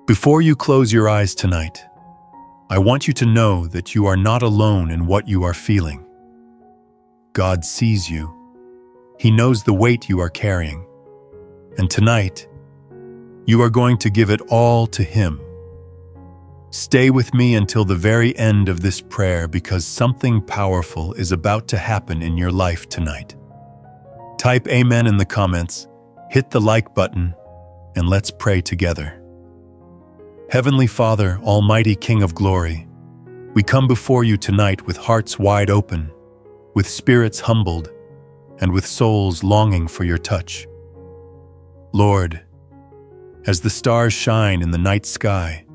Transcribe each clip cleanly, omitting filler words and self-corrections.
Before you close your eyes tonight, I want you to know that you are not alone in what you are feeling. God sees you. He knows the weight you are carrying. And tonight, you are going to give it all to Him. Stay with me until the very end of this prayer because something powerful is about to happen in your life tonight. Type Amen in the comments, hit the like button, and let's pray together. Heavenly Father, Almighty King of Glory, we come before you tonight with hearts wide open, with spirits humbled, and with souls longing for your touch. Lord, as the stars shine in the night sky,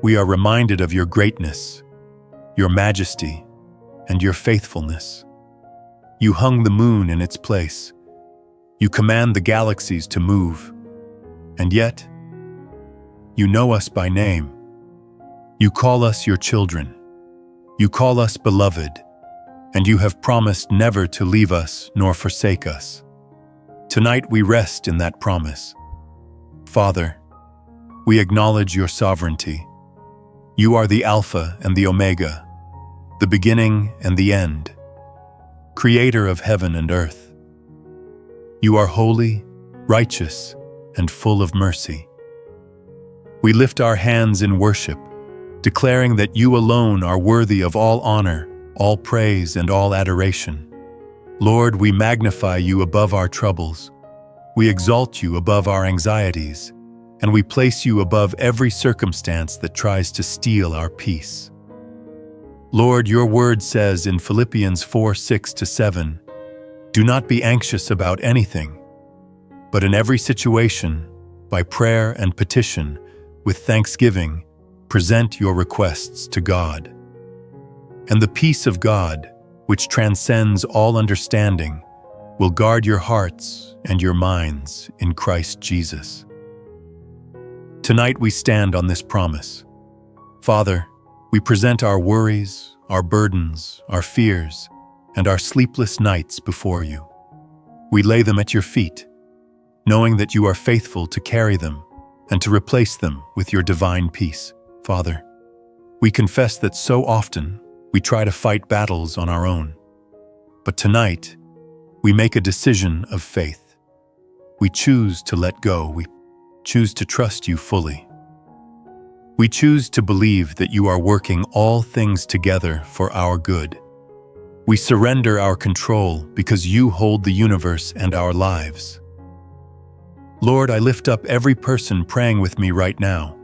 we are reminded of your greatness, your majesty, and your faithfulness. You hung the moon in its place. You command the galaxies to move. And yet, you know us by name. You call us your children. You call us beloved, and you have promised never to leave us nor forsake us. Tonight we rest in that promise. Father, we acknowledge your sovereignty. You are the Alpha and the Omega, the beginning and the end, Creator of heaven and earth. You are holy, righteous, and full of mercy. We lift our hands in worship, declaring that you alone are worthy of all honor, all praise, and all adoration. Lord, we magnify you above our troubles. We exalt you above our anxieties, and we place you above every circumstance that tries to steal our peace. Lord, your word says in Philippians 4:6-7, "Do not be anxious about anything, but in every situation, by prayer and petition, with thanksgiving, present your requests to God. And the peace of God, which transcends all understanding, will guard your hearts and your minds in Christ Jesus." Tonight we stand on this promise. Father, we present our worries, our burdens, our fears, and our sleepless nights before you. We lay them at your feet, knowing that you are faithful to carry them and to replace them with your divine peace. Father, we confess that so often we try to fight battles on our own. But tonight, we make a decision of faith. We choose to let go. We choose to trust you fully. We choose to believe that you are working all things together for our good. We surrender our control because you hold the universe and our lives. Lord, I lift up every person praying with me right now.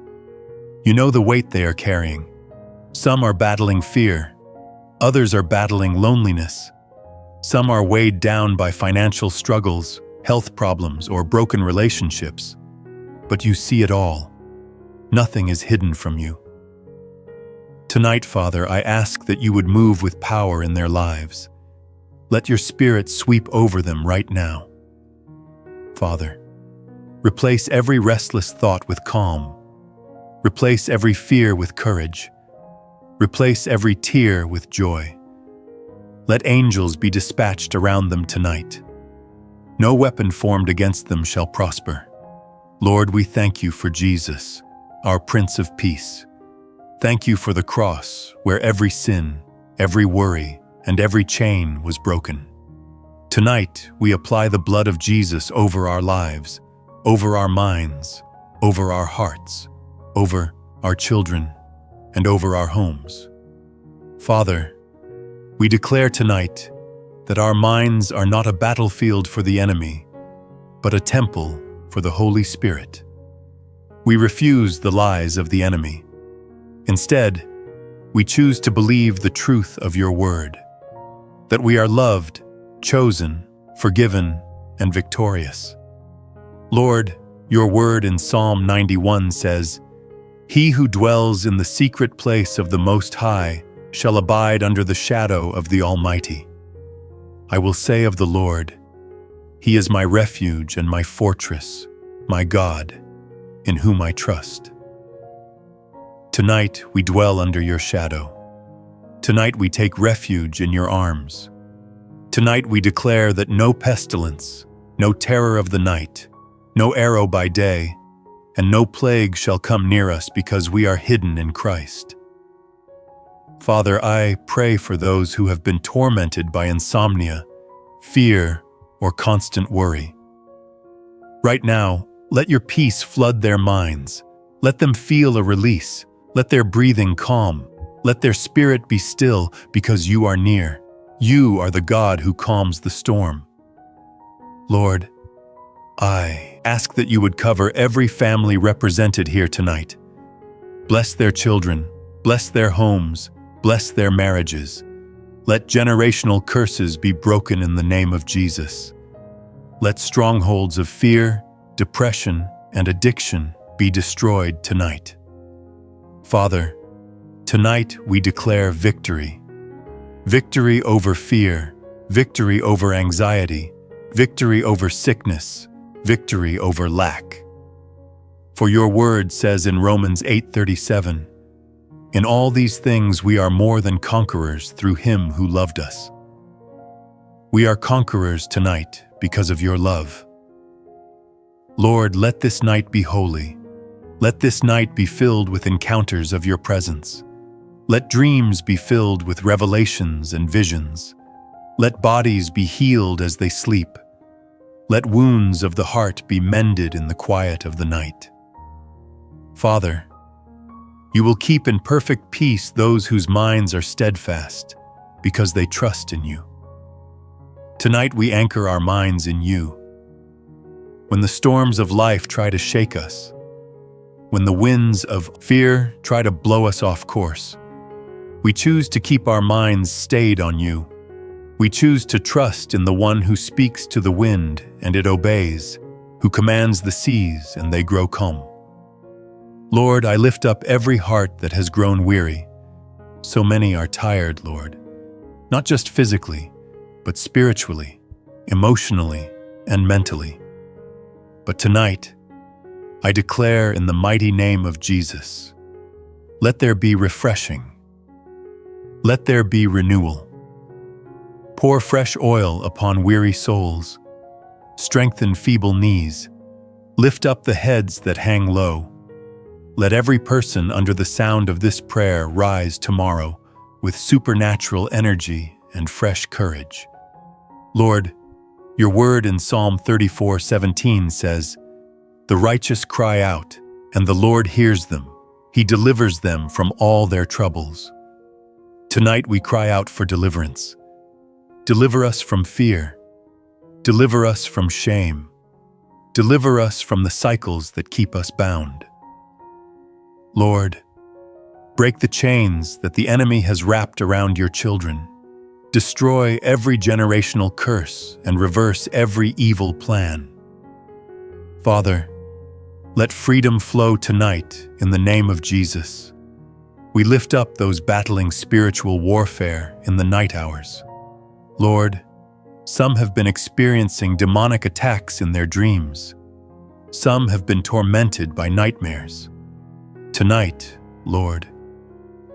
You know the weight they are carrying. Some are battling fear. Others are battling loneliness. Some are weighed down by financial struggles, health problems, or broken relationships. But you see it all. Nothing is hidden from you. Tonight, Father, I ask that you would move with power in their lives. Let your Spirit sweep over them right now. Father, replace every restless thought with calm. Replace every fear with courage. Replace every tear with joy. Let angels be dispatched around them tonight. No weapon formed against them shall prosper. Lord, we thank you for Jesus, our Prince of Peace. Thank you for the cross, where every sin, every worry, and every chain was broken. Tonight, we apply the blood of Jesus over our lives, over our minds, over our hearts, over our children, and over our homes. Father, we declare tonight that our minds are not a battlefield for the enemy, but a temple for the Holy Spirit. We refuse the lies of the enemy. Instead, we choose to believe the truth of your word, that we are loved, chosen, forgiven, and victorious. Lord, your word in Psalm 91 says, "He who dwells in the secret place of the Most High shall abide under the shadow of the Almighty. I will say of the Lord, He is my refuge and my fortress, my God, in whom I trust." Tonight we dwell under your shadow. Tonight we take refuge in your arms. Tonight we declare that no pestilence, no terror of the night, no arrow by day, and no plague shall come near us because we are hidden in Christ. Father, I pray for those who have been tormented by insomnia, fear, or constant worry. Right now, let your peace flood their minds. Let them feel a release. Let their breathing calm. Let their spirit be still because you are near. You are the God who calms the storm. Lord, I ask that you would cover every family represented here tonight. Bless their children, bless their homes, bless their marriages. Let generational curses be broken in the name of Jesus. Let strongholds of fear, depression, and addiction be destroyed tonight. Father, tonight we declare victory. Victory over fear, victory over anxiety, victory over sickness, victory over lack. For your word says in Romans 8:37, "In all these things we are more than conquerors through him who loved us." We are conquerors tonight because of your love. Lord, let this night be holy. Let this night be filled with encounters of your presence. Let dreams be filled with revelations and visions. Let bodies be healed as they sleep. Let wounds of the heart be mended in the quiet of the night. Father, you will keep in perfect peace those whose minds are steadfast because they trust in you. Tonight we anchor our minds in you. When the storms of life try to shake us, when the winds of fear try to blow us off course, we choose to keep our minds stayed on you. We choose to trust in the one who speaks to the wind and it obeys, who commands the seas and they grow calm. Lord, I lift up every heart that has grown weary. So many are tired, Lord, not just physically, but spiritually, emotionally, and mentally. But tonight, I declare in the mighty name of Jesus, let there be refreshing. Let there be renewal. Pour fresh oil upon weary souls. Strengthen feeble knees. Lift up the heads that hang low. Let every person under the sound of this prayer rise tomorrow with supernatural energy and fresh courage. Lord, your word in Psalm 34:17 says, "The righteous cry out, and the Lord hears them. He delivers them from all their troubles." Tonight we cry out for deliverance. Deliver us from fear. Deliver us from shame. Deliver us from the cycles that keep us bound. Lord, break the chains that the enemy has wrapped around your children. Destroy every generational curse and reverse every evil plan. Father, let freedom flow tonight in the name of Jesus. We lift up those battling spiritual warfare in the night hours. Lord, some have been experiencing demonic attacks in their dreams. Some have been tormented by nightmares. Tonight, Lord,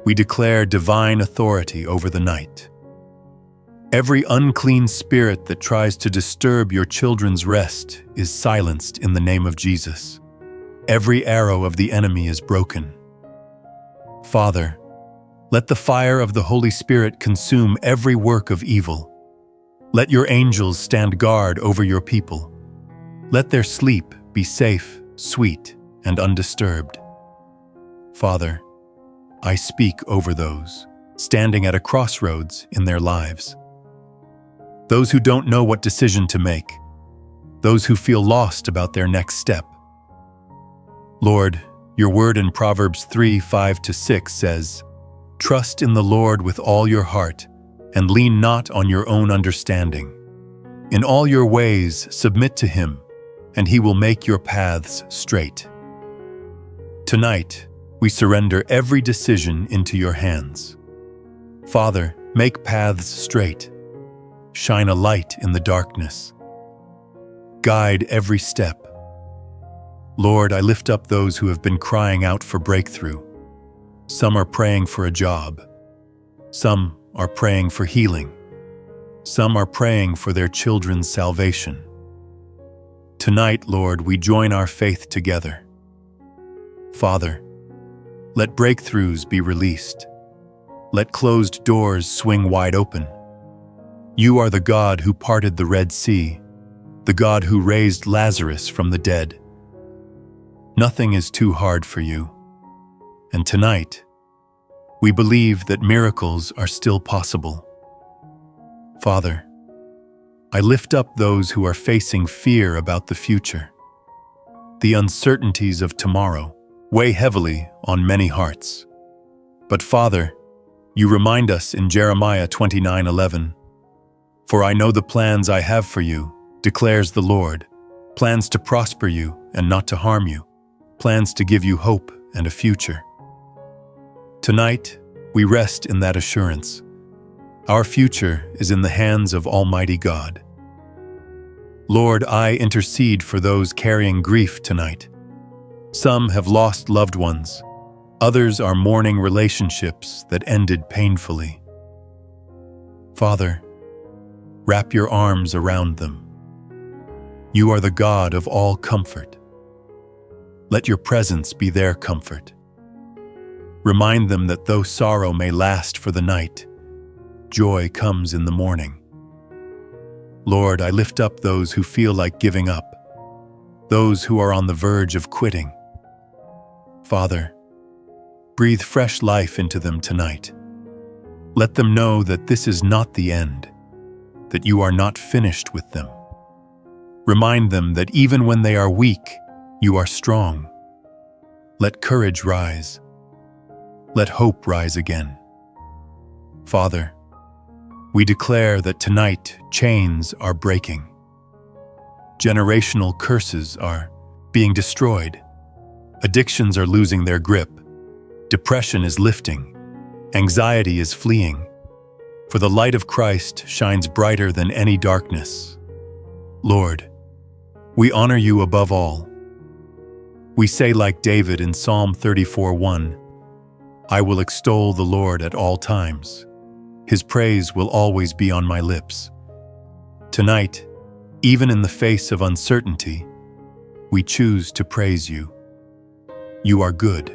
we declare divine authority over the night. Every unclean spirit that tries to disturb your children's rest is silenced in the name of Jesus. Every arrow of the enemy is broken. Father, let the fire of the Holy Spirit consume every work of evil. Let your angels stand guard over your people. Let their sleep be safe, sweet, and undisturbed. Father, I speak over those standing at a crossroads in their lives. Those who don't know what decision to make. Those who feel lost about their next step. Lord, your word in Proverbs 3:5-6 says, "Trust in the Lord with all your heart, and lean not on your own understanding. In all your ways submit to him, and he will make your paths straight." Tonight, we surrender every decision into your hands. Father, make paths straight. Shine a light in the darkness. Guide every step. Lord, I lift up those who have been crying out for breakthrough. Some are praying for a job. Some are praying for healing. Some are praying for their children's salvation. Tonight, Lord, we join our faith together. Father, let breakthroughs be released. Let closed doors swing wide open. You are the God who parted the Red Sea, the God who raised Lazarus from the dead. Nothing is too hard for you. And tonight, we believe that miracles are still possible. Father, I lift up those who are facing fear about the future. The uncertainties of tomorrow weigh heavily on many hearts. But Father, you remind us in Jeremiah 29:11, "For I know the plans I have for you, declares the Lord, plans to prosper you and not to harm you, plans to give you hope and a future." Tonight, we rest in that assurance. Our future is in the hands of Almighty God. Lord, I intercede for those carrying grief tonight. Some have lost loved ones. Others are mourning relationships that ended painfully. Father, wrap your arms around them. You are the God of all comfort. Let your presence be their comfort. Remind them that though sorrow may last for the night, joy comes in the morning. Lord, I lift up those who feel like giving up, those who are on the verge of quitting. Father, breathe fresh life into them tonight. Let them know that this is not the end, that you are not finished with them. Remind them that even when they are weak, you are strong. Let courage rise. Let hope rise again. Father, we declare that tonight chains are breaking. Generational curses are being destroyed. Addictions are losing their grip. Depression is lifting. Anxiety is fleeing. For the light of Christ shines brighter than any darkness. Lord, we honor you above all. We say like David in Psalm 34:1, "I will extol the Lord at all times. His praise will always be on my lips." Tonight, even in the face of uncertainty, we choose to praise you. You are good.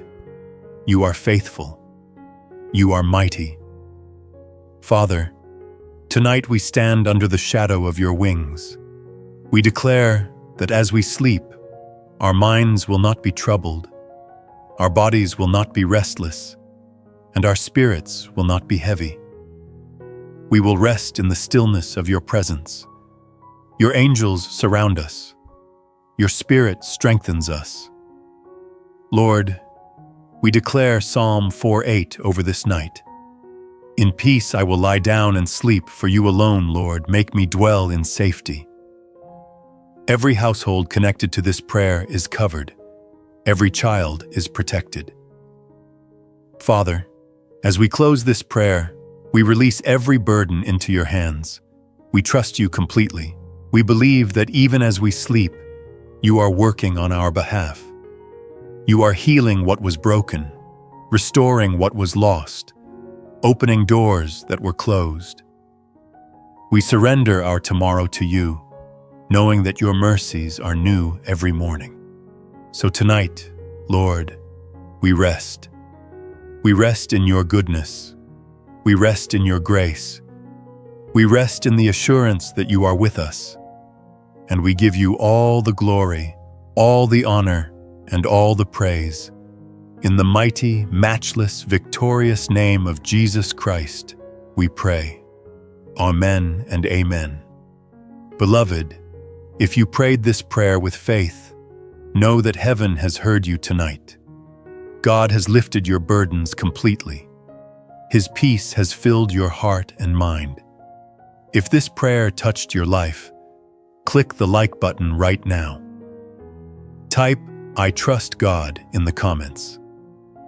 You are faithful. You are mighty. Father, tonight we stand under the shadow of your wings. We declare that as we sleep, our minds will not be troubled, our bodies will not be restless, and our spirits will not be heavy. We will rest in the stillness of your presence. Your angels surround us. Your Spirit strengthens us. Lord, we declare Psalm 4:8 over this night. "In peace I will lie down and sleep, for you alone, Lord, make me dwell in safety." Every household connected to this prayer is covered. Every child is protected. Father, as we close this prayer, we release every burden into your hands. We trust you completely. We believe that even as we sleep, you are working on our behalf. You are healing what was broken, restoring what was lost, opening doors that were closed. We surrender our tomorrow to you, knowing that your mercies are new every morning. So tonight, Lord, we rest. We rest in your goodness. We rest in your grace. We rest in the assurance that you are with us. And we give you all the glory, all the honor, and all the praise. In the mighty, matchless, victorious name of Jesus Christ, we pray. Amen and amen. Beloved, if you prayed this prayer with faith, know that heaven has heard you tonight. God has lifted your burdens completely. His peace has filled your heart and mind. If this prayer touched your life, click the like button right now. Type, "I trust God" in the comments.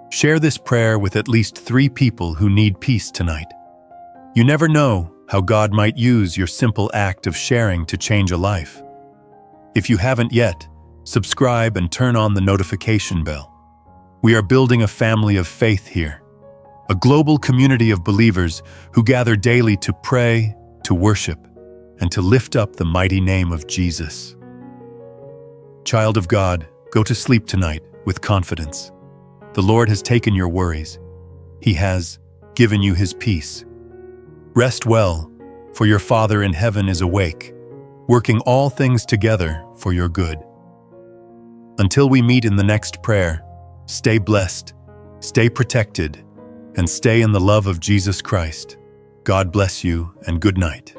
Share this prayer with at least 3 people who need peace tonight. You never know how God might use your simple act of sharing to change a life. If you haven't yet, subscribe and turn on the notification bell. We are building a family of faith here, a global community of believers who gather daily to pray, to worship, and to lift up the mighty name of Jesus. Child of God, go to sleep tonight with confidence. The Lord has taken your worries. He has given you His peace. Rest well, for your Father in heaven is awake, working all things together for your good. Until we meet in the next prayer, stay blessed, stay protected, and stay in the love of Jesus Christ. God bless you and good night.